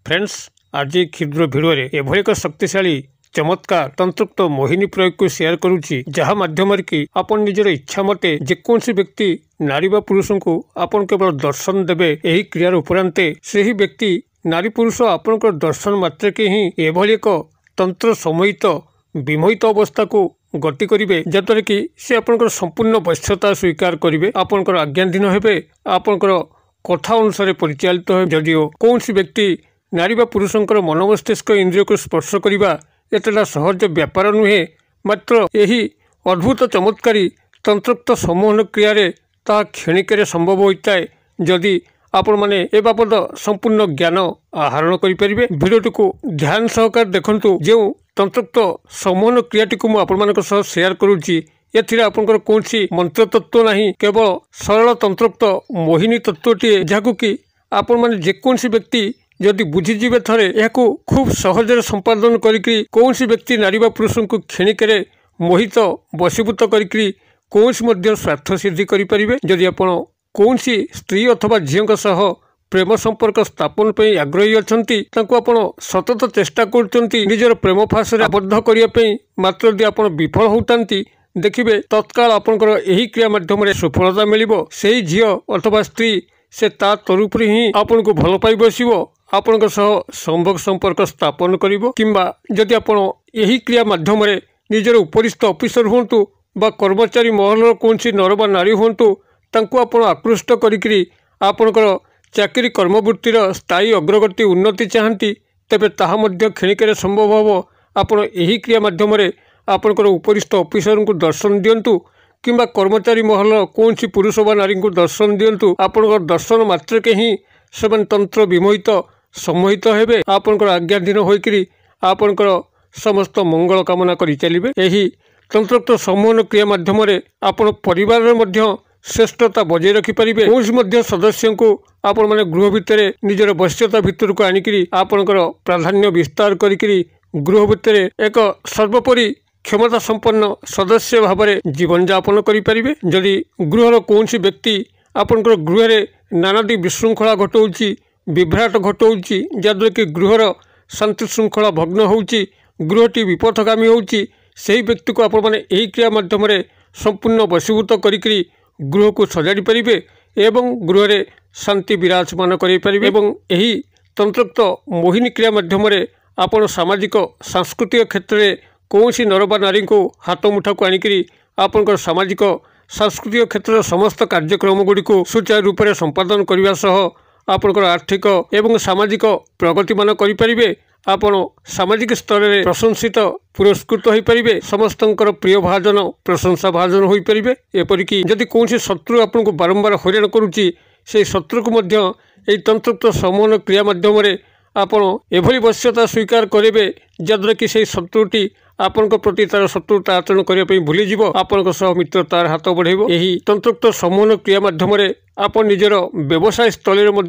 Friends आज क्षुद्र video एभली एक शक्तिशाली चमत्कार तंत्रोक्त मोहिनी प्रयोग को शेयर करुच्ची जहाँ माध्यम कि आपण निजर इच्छा मते जेकोसी व्यक्ति नारी व पुरुष को आपण केवल दर्शन देवे यही क्रियार उपरांते सही व्यक्ति नारी पुरुष आपण दर्शन मात्र के ही एभली एक तंत्र समोहित विमोहित अवस्था को गति करेंगे जद्वारा कि से आपंकर संपूर्ण वश्यता स्वीकार करेंगे आपंकर आज्ञाधीन हेबे आपंकर कथा अनुसार परिचालित हो जदिओ कौन व्यक्ति नारी व पुरुषंकर मन मस्तिष्क इंद्रिय को स्पर्श करने एतटा सहज व्यापार नुहे मात्र यही अद्भुत चमत्कारी तंत्रोक्त सम्मोहन क्रिया ता क्षणिक संभव होता है जदि आपण मैंने ए बाबद संपूर्ण ज्ञान आहरण करें भिडियोटी को ध्यान सहकार देखंतु जो तंत्रोक्त सम्मोहन क्रियाटी को मुझे शेयर करुच्ची एथिरे आपनकर कौनसी मंत्र तत्व नहीं केवल सरल तंत्रोक्त मोहिनी तत्वटीए जहाँ कि आपण मैंने जेकोसी व्यक्ति जदि बुझीजे थे यह खूब सहजरे संपादन करी कौन व्यक्ति नारी व पुरुष को क्षणिक मोहित वशीभूत करी कौन स्वार्थ सिद्धि करें जदि आप कौन स्त्री अथवा झील सह प्रेम संपर्क स्थापन पर आग्रही अच्छा सतत चेष्टा कर प्रेम फासरे आबद्ध करने मात्र यदि आप विफल होती देखिए तत्काल आपंकर यही क्रिया माध्यम सफलता मिल से झी अथवा स्त्री से ता तरफ ही आपन को भल पाई बसब आपण संभोग संपर्क स्थापन करिवो किंबा जदि आपण यही क्रिया माध्यम निजर उपरिस्थ ऑफिसर हुंतु बा कर्मचारी महल कौन नर बा नारी हुंतु तांको आपण आकृष्ट करी आपणकर चाकरी कर्मवृत्तिर स्थायी अग्रगति उन्नति चाहती तेबे ताहा मध्य क्षणिक संभव हम आपण यही क्रिया माध्यम आपणकर उपरिस्थ ऑफिसर को दर्शन दिंतु किंबा कर्मचारी महल कौन पुरुष बा नारी को दर्शन दिंतु आपणकर दर्शन मात्र के ही से तंत्र विमोहित सम्मोहित हेबे आपणकर आज्ञाधीन होइकरी आपणकर समस्त मंगल कामना करि चलिबे एही तंत्रोक्त सम्मोहन क्रिया माध्यम आपण परिवार मध्य श्रेष्ठता बजाय रखि परिबे कौन मध्य सदस्य को आपण माने गृह भितर निजर वश्यता भितर को आनिकरी आपणकर प्राधान्य विस्तार करिकरी गृह भितर एक सर्वोपरि क्षमता संपन्न सदस्य भाव जीवन यापन करें जदि गृहर कौन व्यक्ति आपंकर गृह नानादी विशृंखला घटाऊँच विभ्राट घटाऊँच जहाँद्वारा कि गृहर शांति श्रृंखला भग्न होउची गृहटी विपथगामी होउची सही व्यक्ति को आपण माने यही क्रिया माध्यम संपूर्ण वशीभूत करी गृह को सजाड़ी पारे एवं गृह शांति विराजमान करें यही तंत्रोक्त मोहिनी क्रिया माध्यम आपण सामाजिक सांस्कृतिक क्षेत्र में कौन नर बा नारी को हाथ मुठा को आनिकरी आपंकर सामाजिक सांस्कृतिक क्षेत्र समस्त कार्यक्रम गुड़ी को सुचारू रूप से संपादन करने सह आपंकर आर्थिक एवं सामाजिक प्रगति मान करें आपण सामाजिक स्तर में प्रशंसित पुरस्कृत हो पारे समस्त प्रिय भाजन प्रशंसा भाजन हो पारे एपरिक जदि कौन शत्रु आपन को बारंबार हैरान करुच्ची से शत्रु को यही तंत्रोक्त सम्मोहन क्रिया माध्यम आपण एभली वश्यता स्वीकार करेंगे जद्वारा कि से शत्रुटी आपण प्रति तार शत्रुता आचरण करने भूलीज आपण मित्रतार हाथ बढ़ेब यही तंत्रोक्त सम्मोहन क्रिया माध्यम आप निजर व्यवसाय स्थल में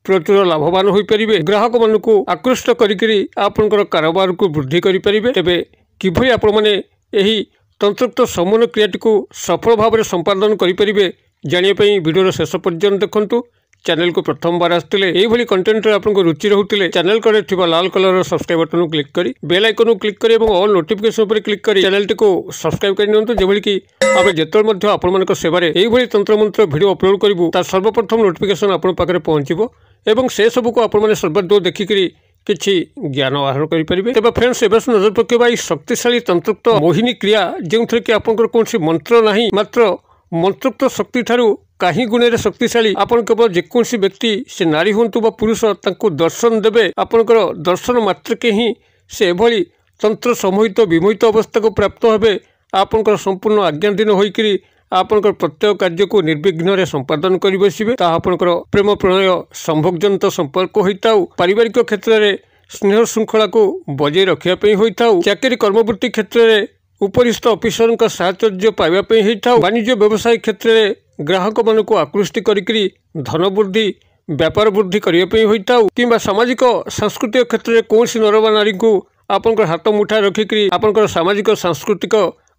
प्रचुर लाभवान हो पारे ग्राहक मान आकृष्ट कर कारोबार को वृद्धि करें तेरे किभली आपण मैंने यही तंत्रोक्त सम्मोहन क्रियाटी को सफल भाव में संपादन करें जानापी वीडियो शेष पर्यंत देखूँ चैनल को प्रथम बार आसते यही कंटेंट आपको रुचि रोते चैनल कड़े लाल कलर सब्सक्राइब बटन को क्लिक करी बेल आइकन को क्लिक करी और ऑल नोटिफिकेशन पर क्लिक करी चैनल को सब्सक्राइब कर जो कि आम जिते आपण सेवार यही तंत्र मंत्र वीडियो अपलोड करूँ तार सर्वप्रथम नोटिफिकेशन आपण पाखे पहुँचो एवं से सबको आपण सर्वदो देखिकी किसी ज्ञान आहरण करेंगे तेज फ्रेंड्स एवं नजर पकेबा शक्तिशाली तंत्रोक्त मोहिनी क्रिया जो थे कि आपंकर कौन मंत्र ना मात्र मंत्रोक्त शक्ति ठारू कहीं गुण शक्तिशाली आपन केवल जेकोसी व्यक्ति से नारी हूँ बा पुरुष तांको दर्शन देवे आपंकर दर्शन मात्र के ही से एभली तंत्र सम्मोहित विमोहित अवस्था को प्राप्त हेबे आपंकर संपूर्ण आज्ञाधीन होइकरी आपंकर प्रत्येक कार्य को निर्विघ्न संपादन कर बसबे आपंकर प्रेम प्रणय संभोगजनित संपर्क होता पारिवारिक क्षेत्र में स्नेह श्रृंखला को बजाय रखापी होता चाकरी कर्मवृत्ति क्षेत्र में उपरिस्थ ऑफिसर का साहचर्य पाइबापी होता वाणिज्य व्यवसाय क्षेत्र में ग्राहक मान को आकृष्ट करी धन वृद्धि व्यापार वृद्धि करने होता कि सामाजिक सांस्कृतिक क्षेत्र में कौन नर बा नारी को आपंकर हाथ मुठा रखिकी आपंकर सामाजिक सांस्कृतिक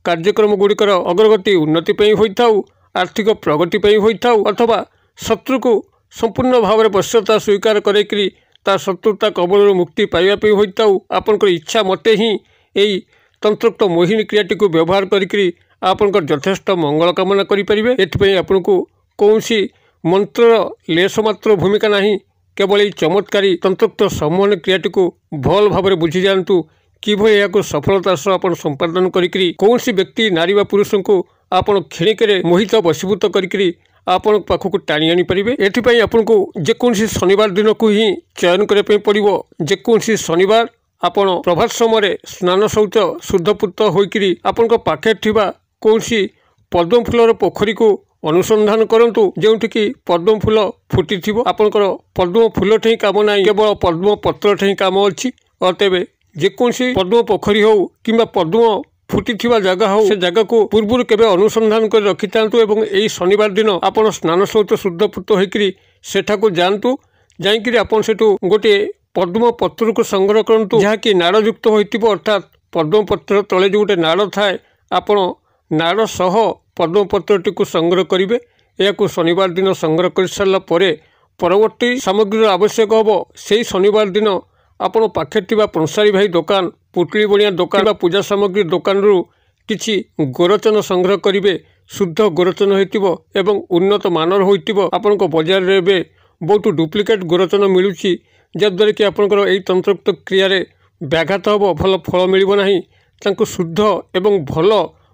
कार्यक्रम गुड़िकर अग्रगति उन्नति होता आर्थिक प्रगति होता अथवा शत्रु को संपूर्ण भाव में वश्यता स्वीकार करी ता शत्रुता कबल मुक्ति पाइबा होइताउ आपनकर इच्छा मते ही एई तंत्रोक्त मोहिनी क्रियाटी को व्यवहार करिकरी आपनकर यथेष्ट मंगल कामना करिपारिबे। एथिपई आपनको कौनसी मंत्र लेश मात्र भूमिका नहीं, केवल यही चमत्कारी तंत्रोक्त सम्मोहन क्रियाटी को भल भाव बुझी जातु किभली या सफलता सह आप संपादन करी कौन व्यक्ति नारी बा पुरुष को आप क्षणिक मोहित वशीभूत करी आपण पाखक टाणी आनी पारे। एथिपाई आपको जेकोसी शनिवार दिन को ही चयन करने पड़ो। जेकोसी शनिवार आपण प्रभात समय स्नान शौच शुद्धपूत होकर आपण पाखे कौन पद्म फूलर पोखरी को अनुसंधान करंतु जोठिकी पद्म फूल फुटी आपणकर पद्म फूल ठें काम ना, केवल पद्म पत्र ठें काम अच्छी। अतएव जेकोसी पद्म पोखरी हो कि पद्म फुटी जगह हो से जगह को पूर्व केबे अनुसंधान कर रखि थांतु एवं एई शनिवार दिन आपण स्नान शौच शुद्धपूत होकर सेठाको जांतु। जाइकरी आपण सेठु गोटे पद्म पत्र को संग्रह करंतु जहाँकि नाड़युक्त होइतिबो, अर्थात पद्म पत्र तले जो गोटे नाड़ थाए आपण नाड़ सह पद्म पत्रटी को संग्रह करेंगे। यह शनिवार दिन संग्रह कर सारा परवर्ती सामग्री आवश्यक हम से शनिवार दिन आपण पाखे पंसारी भाई दुकान, पुटली बणिया दुकान, पूजा सामग्री दुकान रु किछि गोरचन संग्रह करेंगे। शुद्ध गोरचन होइतिबो एवं उन्नत मानर होइतिबो। आपनको बाजार रे बे बहुत डुप्लिकेट गोरचन मिलुछि जद्वारा कि आपनकर एई तंत्रोक्त क्रिया रे व्याघात हम भल फल मिलिबो नाही। तांको शुद्ध एवं भल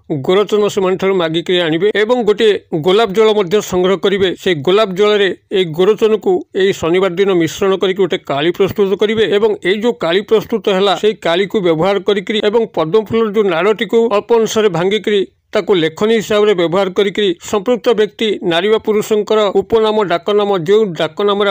गोरचन से मागिक आनिबे एवं गोटे गोलाप जल मध्य संग्रह करेंगे। से गोलाप जल रे गोरचन को यही शनिवार दिन मिश्रण करके गोटे काली प्रस्तुत करेंगे एवं ये जो काली प्रस्तुत है से काली को व्यवहार करी पद्म फूल जो नाड़टी को अल्प अनुसार भांगिकी ताको लेखनी हिसाब से व्यवहार करी संपृक्त व्यक्ति नारी बा पुरुषंकर उपनाम डाकनाम जो डाकनाम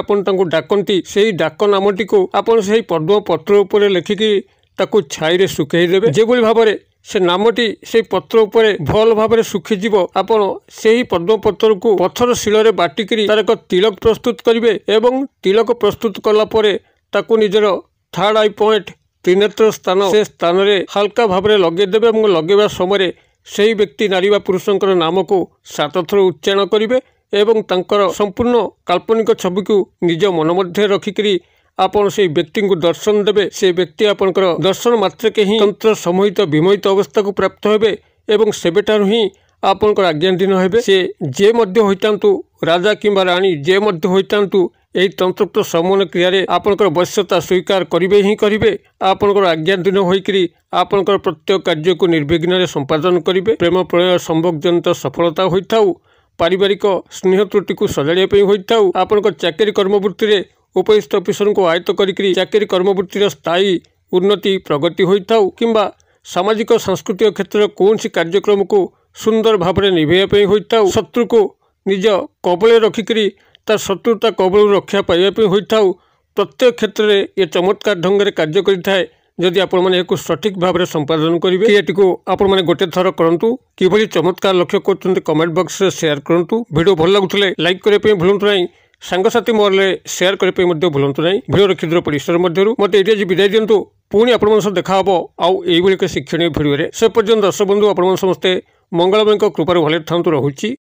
डाकती से डाकनामटी को आपन से पद्म पत्र उपर लेखिकी ताको छाई रे सुखई देबे। जेभली भाबरे से नामटी से पत्र उपरे भल भाव सुखीज आपण से पद्म पत्र को पत्थर शिल बाटिकी तार एक तिलक प्रस्तुत करेंगे एवं तिलक प्रस्तुत कलापर ताकू निजर थर्ड आई पॉइंट त्रिनेत्र स्थान से स्थान में हल्का भाव लगेदेवे और लगेवा समय से व्यक्ति नारी बा पुरुषंकर नाम को 7 थर उच्चारण करेंगे एवं तांकर संपूर्ण काल्पनिक छवि को निज मन मध्य रखिकी आपण से व्यक्ति को दर्शन देवे। से व्यक्ति आपनकर दर्शन मात्र के ही तंत्र समोहित विमोहित अवस्था को प्राप्त हेबे एवं सेबेठारु ही आपनकर आज्ञाधीन हेबे। से जे मध्य होइतांतु राजा किंबा रानी जे मध्य होइतांतु एही तंत्रोक्त सम्मोहन क्रिया रे आपनकर वश्यता स्वीकार करिवे ही करिवे। आपनकर आज्ञाधीन होइकरी आपनकर प्रत्येक कार्य को निर्विघ्न रे संपादन करिवे। प्रेम प्रणय संभोगजनित सफलता होइताउ, पारिवारिक स्नेह त्रुटि को सजाड़िया पई होइताउ, आपनकर चाकरी कर्मवृत्ति रे उपस्थित अफिसर को आयत्त करी चाकरी कर्मवृत्तिर स्थायी उन्नति प्रगति होता किंबा सामाजिक सांस्कृतिक क्षेत्र कौन सी कार्यक्रम को सुंदर भाव में निभेया होता, शत्रु को निज कबल रखिकी तार शत्रुता कबल रक्षा पाइबा होता। प्रत्येक क्षेत्र में ये चमत्कार ढंग से कार्य करें जदि आपण मैंने एक सठिक भाव में संपादन करेंगे। ये आपण मैंने गोटे थर करूँ कि चमत्कार लक्ष्य कर कमेंट बॉक्स में शेयर करूँ। वीडियो भल लगुले लाइक करने भूलु ना, सांगसाथी मोहल्ले शेयर करने भूलु ना। भिडियो क्षुद्र परिसर मध्य मत ये विदाय दिंतु। पुणी आपण देखा आउ एक शिक्षणीय भिडियो से पर्यंत दर्शक बंधु आपण समस्ते मंगलमय कृपार भले था रहुछि।